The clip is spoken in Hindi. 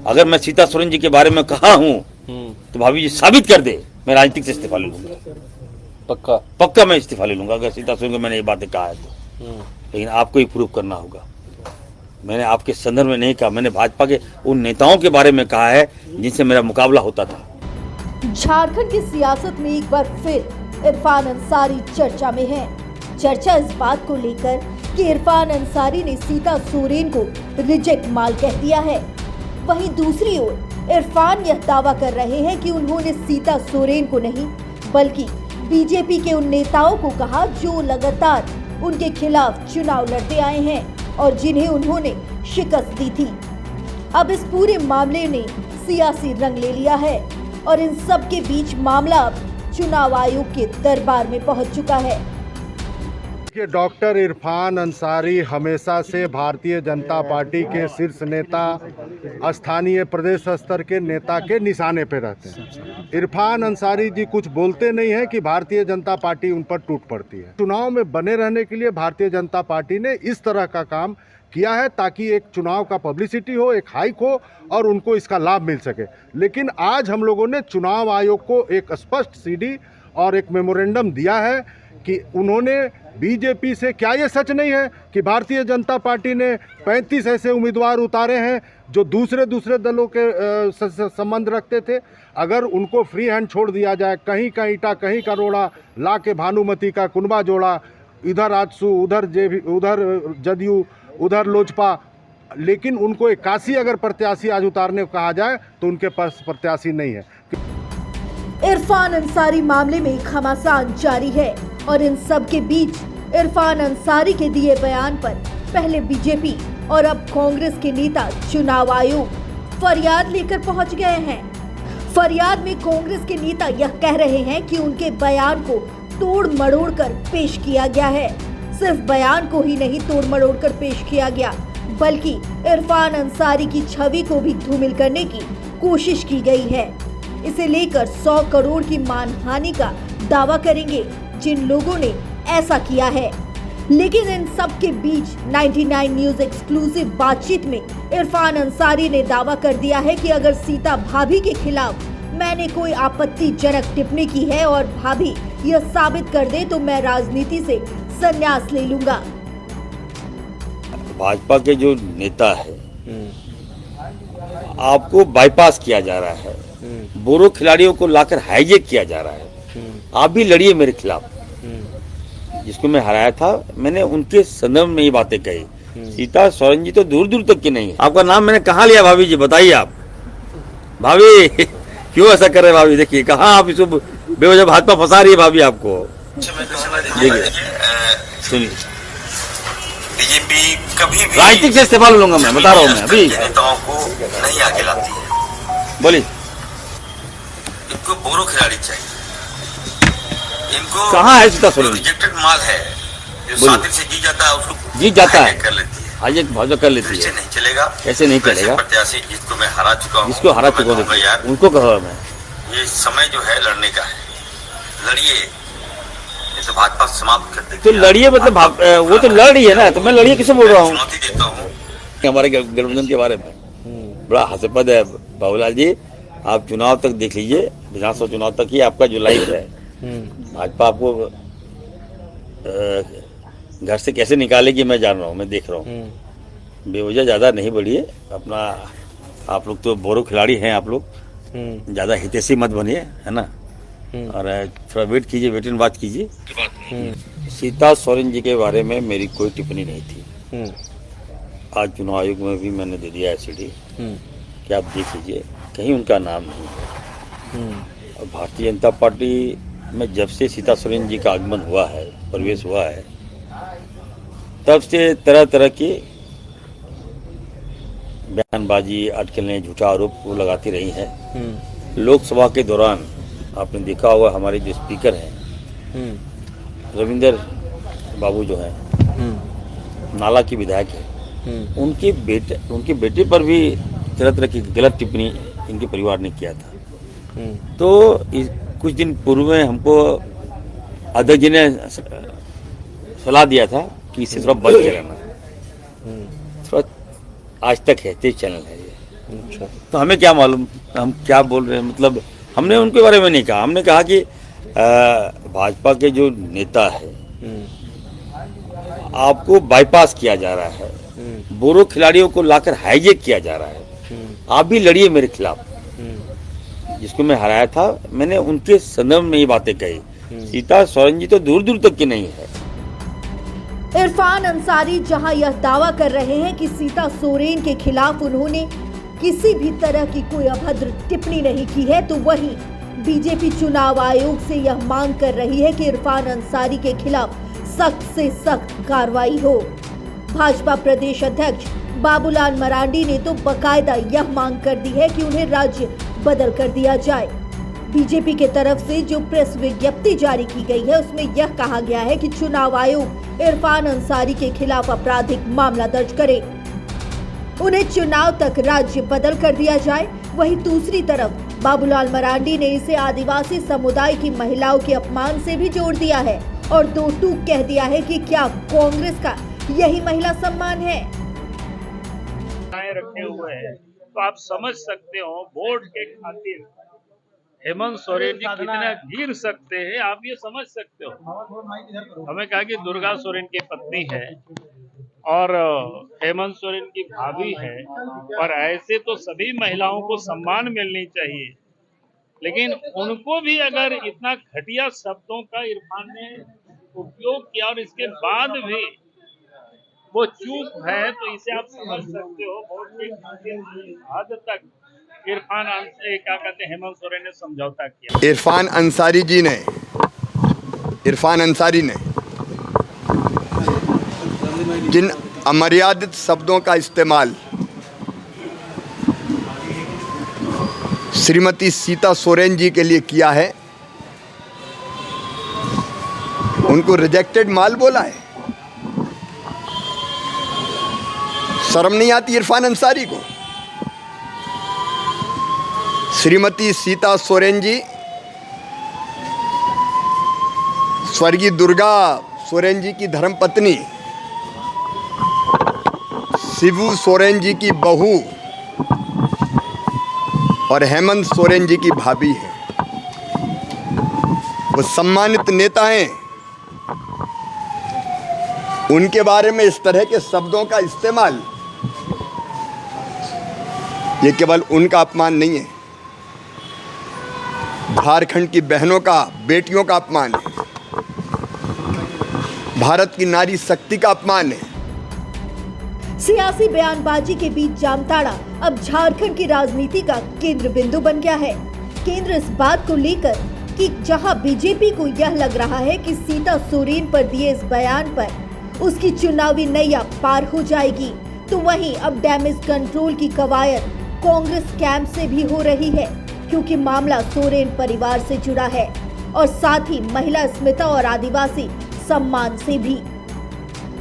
अगर मैं सीता सोरेन जी के बारे में कहा हूँ तो भाभी जी साबित कर दे, मैं राजनीतिक से इस्तीफा ले लूंगा। पक्का पक्का मैं इस्तीफा ले लूंगा अगर सीता सोरेन को मैंने ये बातें कहा है तो। लेकिन आपको ही प्रूव करना होगा। मैंने आपके संदर्भ में नहीं कहा, मैंने भाजपा के उन नेताओं के बारे में कहा है जिनसे मेरा मुकाबला होता था। झारखंड की सियासत में एक बार फिर इरफान अंसारी चर्चा में है। चर्चा इस बात को लेकर कि इरफान अंसारी ने सीता सोरेन को रिजेक्ट माल कह दिया है। वहीं दूसरी ओर इरफान यह दावा कर रहे हैं कि उन्होंने सीता सोरेन को नहीं बल्कि बीजेपी के उन नेताओं को कहा जो लगातार उनके खिलाफ चुनाव लड़ते आए हैं और जिन्हें उन्होंने शिकस्त दी थी। अब इस पूरे मामले ने सियासी रंग ले लिया है और इन सब के बीच मामला अब चुनाव आयोग के दरबार में पहुंच चुका है। कि डॉक्टर इरफान अंसारी हमेशा से भारतीय जनता पार्टी के शीर्ष नेता, स्थानीय प्रदेश स्तर के नेता के निशाने पे रहते हैं। इरफान अंसारी जी कुछ बोलते नहीं हैं कि भारतीय जनता पार्टी उन पर टूट पड़ती है। चुनाव में बने रहने के लिए भारतीय जनता पार्टी ने इस तरह का काम किया है ताकि एक चुनाव का पब्लिसिटी हो, एक हाइक हो और उनको इसका लाभ मिल सके। लेकिन आज हम लोगों ने चुनाव आयोग को एक स्पष्ट सीडी और एक मेमोरेंडम दिया है कि उन्होंने बीजेपी से, क्या ये सच नहीं है कि भारतीय जनता पार्टी ने 35 ऐसे उम्मीदवार उतारे हैं जो दूसरे दलों के संबंध रखते थे। अगर उनको फ्री हैंड छोड़ दिया जाए, कहीं का ईटा कहीं का रोड़ा ला के भानुमति का कुनबा जोड़ा, इधर आजसू उधर जदयू उधर लोजपा, लेकिन उनको 81 अगर प्रत्याशी आज उतारने को कहा जाए तो उनके पास प्रत्याशी नहीं है। इरफान अंसारी मामले में घमासान जारी है और इन सब के बीच इरफान अंसारी के दिए बयान पर पहले बीजेपी और अब कांग्रेस के नेता चुनाव आयोग फरियाद लेकर पहुंच गए हैं। फरियाद में कांग्रेस के नेता यह कह रहे हैं कि उनके बयान को तोड़ मरोड़ कर पेश किया गया है। सिर्फ बयान को ही नहीं तोड़ मरोड़ कर पेश किया गया बल्कि इरफान अंसारी की छवि को भी धूमिल करने की कोशिश की गई है। इसे लेकर 100 करोड़ की मानहानि का दावा करेंगे जिन लोगों ने ऐसा किया है। लेकिन इन सब के बीच 99 न्यूज एक्सक्लूसिव बातचीत में इरफान अंसारी ने दावा कर दिया है कि अगर सीता भाभी के खिलाफ मैंने कोई आपत्तिजनक टिप्पणी की है और भाभी यह साबित कर दे तो मैं राजनीति से संन्यास ले लूंगा। भाजपा के जो नेता है आपको बाईपास किया जा रहा है, बोरो खिलाड़ियों को लाकर हाईजेक किया जा रहा है। आप भी लड़िए मेरे खिलाफ। जिसको मैं हराया था मैंने उनके संदर्भ में ये बातें कही। सीता सोरेन जी तो दूर दूर तक की नहीं है। आपका नाम मैंने कहाँ लिया भाभी जी, बताइए आप। भाभी क्यों ऐसा कर रहे भाभी? देखिए कहाँ आप इसको बेवजह भाजपा फंसा रही है भाभी आपको। देखिए सुनिए, बीजेपी कभी भी राजनीतिक से इस्तेमाल लूंगा मैं, बता रहा हूँ मैं अभी। नेताओं को नहीं आगे लाती है। बोलिए इनको बोरो खिलाड़ी चाहिए। इनको कहाँ है सीता सोरेन? रिजेक्टेड माल है जो साथी से जी जाता है, उसको जीत जाता है, कर लेती है। हाईजेक भाजपा कर लेती ऐसे है। नहीं चलेगा, कैसे नहीं चलेगा? प्रत्याशी जिसको मैं हरा चुका हूँ, जिसको हरा चुका हूँ यार, उनको कहा मैं। ये समय जो है लड़ने का है, लड़िए, नहीं तो भाजपा समाप्त कर देगी। तो लड़िए मतलब वो तो लड़ रही है ना, तो मैं लड़िए किसे बोल रहा हूँ? चुनौती देता हूँ हमारे गठबंधन के बारे में बड़ा हास्यास्पद है बाबूलाल जी। आप चुनाव तक देख लीजिए, विधानसभा चुनाव तक ही आपका जो लाइफ है, भाजपा आपको घर से कैसे निकालेगी मैं जान रहा हूँ, मैं देख रहा हूँ। बेवजह ज्यादा नहीं बढ़िए अपना। आप लोग तो बोरो खिलाड़ी हैं, आप लोग ज्यादा हितैषी मत बनिए, है ना। और थोड़ा वेट कीजिए, वेट एंड वॉच कीजिए। सीता सोरेन जी के बारे में मेरी कोई टिप्पणी नहीं थी। आज चुनाव आयोग में भी मैंने दे दिया एसडी कि आप देख लीजिए, कहीं उनका नाम नहीं है। और भारतीय जनता पार्टी में जब से सीता सोरेन जी का आगमन हुआ है, प्रवेश हुआ है, तब से तरह तरह की बयानबाजी, अटकलें, झूठा आरोप वो लगाती रही है। लोकसभा के दौरान आपने देखा होगा हमारे जो स्पीकर हैं रविंदर बाबू जो हैं, नाला की विधायक है, उनके बेटे पर भी तरह तरह की गलत टिप्पणी इनके परिवार ने किया था। तो कुछ दिन पूर्व में हमको अध्यक्ष जी ने सलाह दिया था कि इससे थोड़ा बच के रहना। थोड़ा आज तक है, तेज चैनल है ये, अच्छा। तो हमें क्या मालूम हम क्या बोल रहे हैं। मतलब हमने उनके बारे में नहीं कहा, हमने कहा कि भाजपा के जो नेता है आपको बाईपास किया जा रहा है, बोरो खिलाड़ियों को लाकर हाईजेक किया जा रहा है। आप भी लड़िए मेरे खिलाफ। जिसको मैं हराया था मैंने उनके संदर्भ में ये बातें कही। सीता सोरेन जी तो दूर दूर तक की नहीं है। इरफान अंसारी जहां यह दावा कर रहे हैं कि सीता सोरेन के खिलाफ उन्होंने किसी भी तरह की कोई अभद्र टिप्पणी नहीं की है, तो वहीं बीजेपी चुनाव आयोग से यह मांग कर रही है कि इरफान अंसारी के खिलाफ सख्त से सख्त कार्रवाई हो। भाजपा प्रदेश अध्यक्ष बाबूलाल मरांडी ने तो बकायदा यह मांग कर दी है कि उन्हें राज्य बदल कर दिया जाए। बीजेपी के तरफ से जो प्रेस विज्ञप्ति जारी की गई है उसमें यह कहा गया है कि चुनाव आयोग इरफान अंसारी के खिलाफ आपराधिक मामला दर्ज करे, उन्हें चुनाव तक राज्य बदल कर दिया जाए। वहीं दूसरी तरफ बाबूलाल मरांडी ने इसे आदिवासी समुदाय की महिलाओं के अपमान से भी जोड़ दिया है और दो टूक कह दिया है कि क्या कांग्रेस का यही महिला सम्मान है। रखे हुए हैं तो आप समझ सकते हो वोट के खातिर हेमंत सोरेन जी कितना गिर सकते हैं, आप ये समझ सकते हो। हमें कहा कि दुर्गा सोरेन की पत्नी है और हेमंत सोरेन की भाभी है और ऐसे तो सभी महिलाओं को सम्मान मिलनी चाहिए, लेकिन उनको भी अगर इतना घटिया शब्दों का इरफान ने उपयोग किया और इसके बाद भी वो चूप है, तो इसे आप समझ सकते हो वोट के खातिर हद तक इरफान क्या कहते हैं हेमंत सोरेन ने समझौता किया। इरफान अंसारी ने जिन अमर्यादित शब्दों का इस्तेमाल श्रीमती सीता सोरेन जी के लिए किया है, उनको रिजेक्टेड माल बोला है। शर्म नहीं आती इरफान अंसारी को? श्रीमती सीता सोरेन जी स्वर्गीय दुर्गा सोरेन जी की धर्मपत्नी, शिबू सोरेन जी की बहू और हेमंत सोरेन जी की भाभी है। वो सम्मानित नेता हैं, उनके बारे में इस तरह के शब्दों का इस्तेमाल ये केवल उनका अपमान नहीं है, झारखंड की बहनों का, बेटियों का अपमान है, भारत की नारी शक्ति का अपमान है। सियासी बयानबाजी के बीच जामताड़ा अब झारखंड की राजनीति का केंद्र बिंदु बन गया है। केंद्र इस बात को लेकर कि जहां बीजेपी को यह लग रहा है कि सीता सोरेन पर दिए इस बयान पर उसकी चुनावी नैया पार हो जाएगी, तो वहीं अब डैमेज कंट्रोल की कवायद कांग्रेस कैंप से भी हो रही है, क्योंकि मामला सोरेन परिवार से जुड़ा है और साथ ही महिला अस्मिता और आदिवासी सम्मान से भी।